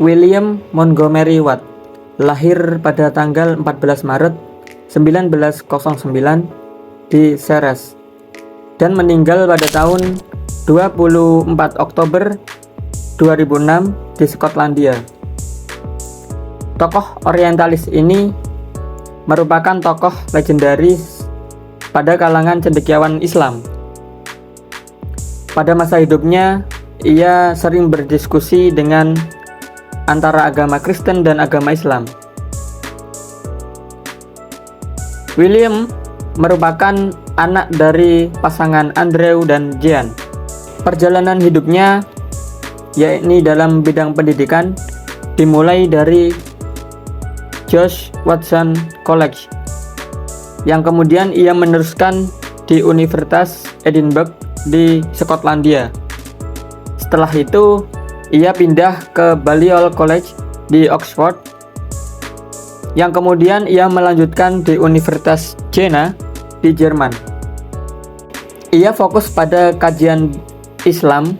William Montgomery Watt lahir pada tanggal 14 Maret 1909 di Ceres dan meninggal pada tahun 24 Oktober 2006 di Skotlandia. Tokoh orientalis ini merupakan tokoh legendaris pada kalangan cendekiawan Islam. Pada masa hidupnya, ia sering berdiskusi dengan antara agama Kristen dan agama Islam. William merupakan anak dari pasangan Andrew dan Jean. Perjalanan hidupnya, yakni dalam bidang pendidikan, dimulai dari George Watson College, yang kemudian ia meneruskan di Universitas Edinburgh di Skotlandia. Setelah itu, ia pindah ke Balliol College di Oxford, yang kemudian ia melanjutkan di Universitas Jena di Jerman. Ia fokus pada kajian Islam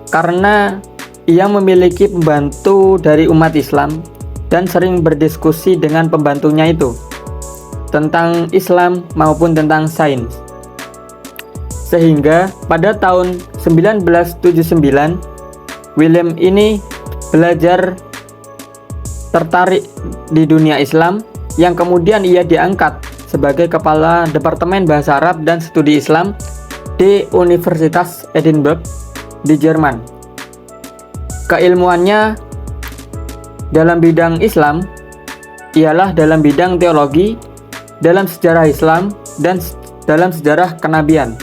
karena ia memiliki pembantu dari umat Islam dan sering berdiskusi dengan pembantunya itu tentang Islam maupun tentang sains. Sehingga pada tahun 1979, William ini belajar tertarik di dunia Islam, yang kemudian ia diangkat sebagai kepala Departemen Bahasa Arab dan Studi Islam di Universitas Edinburgh di Jerman. Keilmuannya dalam bidang Islam ialah dalam bidang teologi, dalam sejarah Islam, dan dalam sejarah kenabian.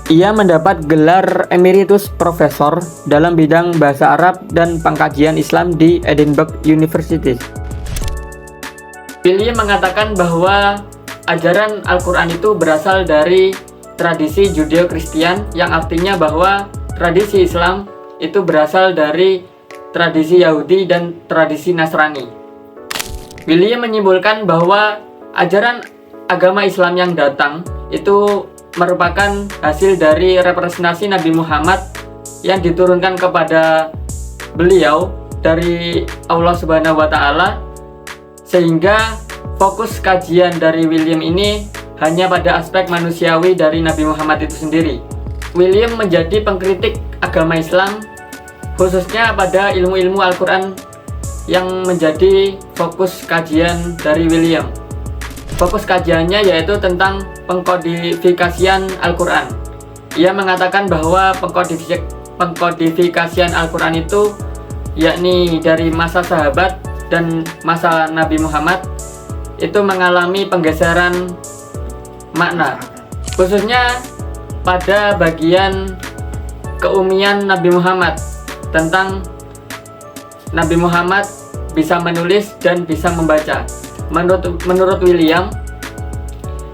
Ia mendapat gelar Emeritus Profesor dalam bidang Bahasa Arab dan Pengkajian Islam di Edinburgh University. William mengatakan bahwa ajaran Al-Quran itu berasal dari tradisi Judeo-Kristian, yang artinya bahwa tradisi Islam itu berasal dari tradisi Yahudi dan tradisi Nasrani. William menyimpulkan bahwa ajaran agama Islam yang datang itu merupakan hasil dari representasi Nabi Muhammad yang diturunkan kepada beliau dari Allah Subhanahu wa Ta'ala, sehingga fokus kajian dari William ini hanya pada aspek manusiawi dari Nabi Muhammad itu sendiri. William menjadi pengkritik agama Islam, khususnya pada ilmu-ilmu Al-Quran yang menjadi fokus kajian dari William. Fokus kajiannya yaitu tentang pengkodifikasian Al-Quran. Ia mengatakan bahwa pengkodifikasian Al-Quran itu yakni dari masa sahabat dan masa Nabi Muhammad itu mengalami penggeseran makna, khususnya pada bagian keumian Nabi Muhammad, tentang Nabi Muhammad bisa menulis dan bisa membaca. Menurut William,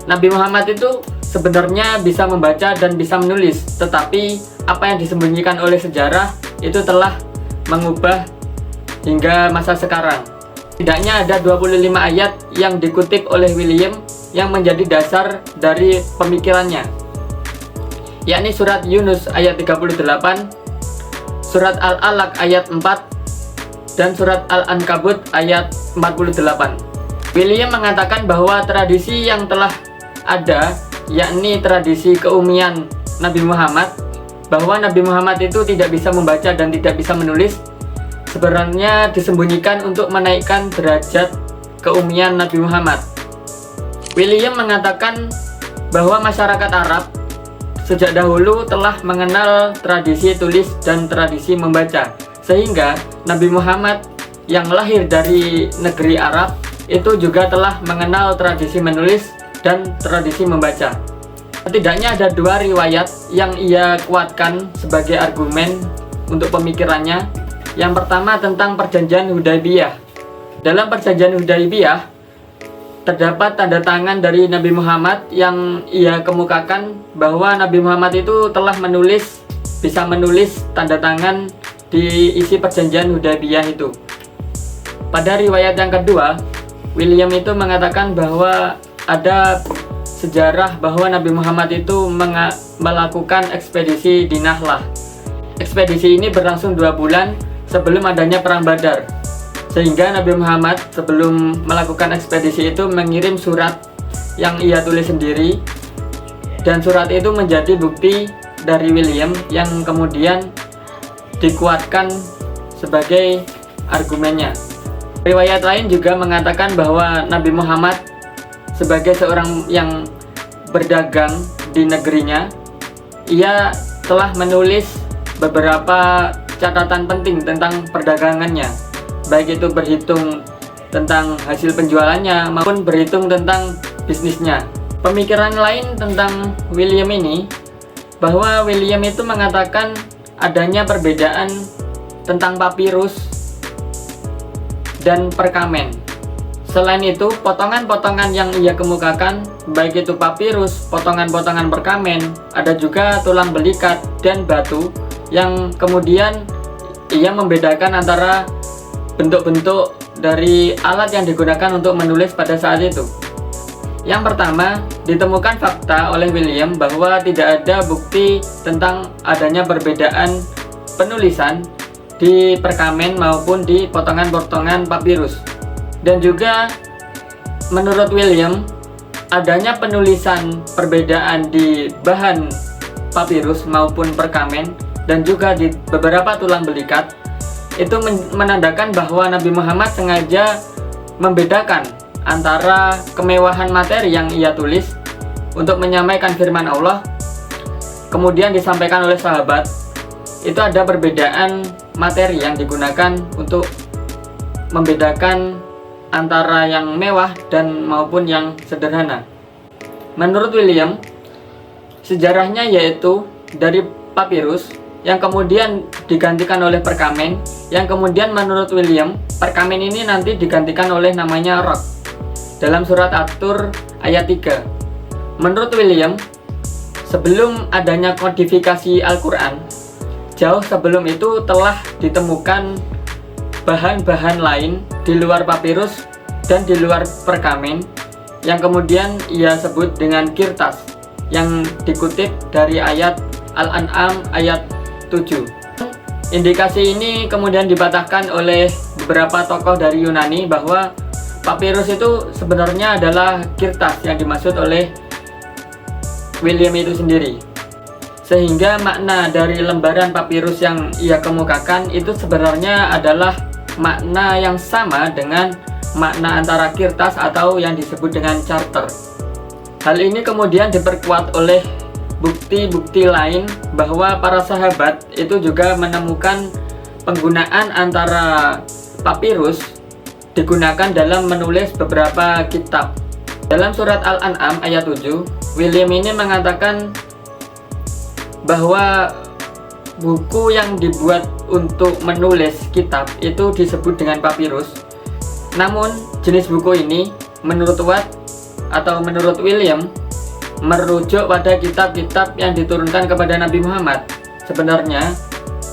Nabi Muhammad itu sebenarnya bisa membaca dan bisa menulis, tetapi apa yang disembunyikan oleh sejarah itu telah mengubah hingga masa sekarang. Setidaknya ada 25 ayat yang dikutip oleh William yang menjadi dasar dari pemikirannya, yakni surat Yunus ayat 38, surat Al-Alaq ayat 4, dan surat Al-Ankabut ayat 48. William mengatakan bahwa tradisi yang telah ada, yakni tradisi keumian Nabi Muhammad, bahwa Nabi Muhammad itu tidak bisa membaca dan tidak bisa menulis, sebenarnya disembunyikan untuk menaikkan derajat keumian Nabi Muhammad. William mengatakan bahwa masyarakat Arab sejak dahulu telah mengenal tradisi tulis dan tradisi membaca, sehingga Nabi Muhammad yang lahir dari negeri Arab itu juga telah mengenal tradisi menulis dan tradisi membaca. Setidaknya ada dua riwayat yang ia kuatkan sebagai argumen untuk pemikirannya. Yang pertama tentang perjanjian Hudaybiyah. Dalam perjanjian Hudaybiyah terdapat tanda tangan dari Nabi Muhammad yang ia kemukakan bahwa Nabi Muhammad itu telah bisa menulis tanda tangan di isi perjanjian Hudaybiyah itu. Pada riwayat yang kedua, William itu mengatakan bahwa ada sejarah bahwa Nabi Muhammad itu melakukan ekspedisi di Nahlah. Ekspedisi ini berlangsung 2 bulan sebelum adanya perang Badar, sehingga Nabi Muhammad sebelum melakukan ekspedisi itu mengirim surat yang ia tulis sendiri, dan surat itu menjadi bukti dari William yang kemudian dikuatkan sebagai argumennya. Riwayat lain juga mengatakan bahwa Nabi Muhammad sebagai seorang yang berdagang di negerinya, ia telah menulis beberapa catatan penting tentang perdagangannya, baik itu berhitung tentang hasil penjualannya maupun berhitung tentang bisnisnya. Pemikiran lain tentang William ini, bahwa William itu mengatakan adanya perbedaan tentang papirus dan perkamen. Selain itu, potongan-potongan yang ia kemukakan, baik itu papirus, potongan-potongan perkamen, ada juga tulang belikat dan batu, yang kemudian ia membedakan antara bentuk-bentuk dari alat yang digunakan untuk menulis pada saat itu. Yang pertama, ditemukan fakta oleh William bahwa tidak ada bukti tentang adanya perbedaan penulisan di perkamen maupun di potongan-potongan papirus. Dan juga menurut William, adanya penulisan perbedaan di bahan papirus maupun perkamen dan juga di beberapa tulang belikat itu menandakan bahwa Nabi Muhammad sengaja membedakan antara kemewahan materi yang ia tulis untuk menyampaikan firman Allah, kemudian disampaikan oleh sahabat. Itu ada perbedaan materi yang digunakan untuk membedakan antara yang mewah dan maupun yang sederhana. Menurut William, sejarahnya yaitu dari papirus yang kemudian digantikan oleh perkamen, yang kemudian menurut William perkamen ini nanti digantikan oleh namanya rock dalam surat At-Tur ayat 3. Menurut William, sebelum adanya kodifikasi Al-Quran, jauh sebelum itu telah ditemukan bahan-bahan lain di luar papirus dan di luar perkamen yang kemudian ia sebut dengan kirtas, yang dikutip dari ayat Al-An'am ayat 7. Indikasi ini kemudian dipatahkan oleh beberapa tokoh dari Yunani bahwa papirus itu sebenarnya adalah kirtas yang dimaksud oleh William itu sendiri. Sehingga makna dari lembaran papirus yang ia kemukakan itu sebenarnya adalah makna yang sama dengan makna antara kirtas atau yang disebut dengan charter. Hal ini kemudian diperkuat oleh bukti-bukti lain bahwa para sahabat itu juga menemukan penggunaan antara papirus digunakan dalam menulis beberapa kitab. Dalam surat Al-An'am ayat 7, William ini mengatakan bahwa buku yang dibuat untuk menulis kitab itu disebut dengan papirus. Namun jenis buku ini menurut Watt atau menurut William merujuk pada kitab-kitab yang diturunkan kepada Nabi Muhammad. Sebenarnya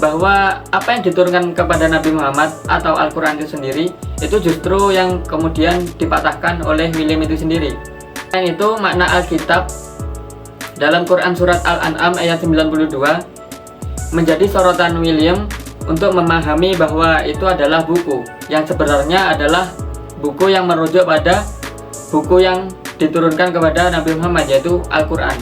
bahwa apa yang diturunkan kepada Nabi Muhammad atau Al-Quran itu sendiri itu justru yang kemudian dipatahkan oleh William itu sendiri. Dan itu makna Alkitab dalam Quran surat Al-An'am ayat 92 menjadi sorotan William untuk memahami bahwa itu adalah buku yang sebenarnya adalah buku yang merujuk pada buku yang diturunkan kepada Nabi Muhammad, yaitu Al-Quran.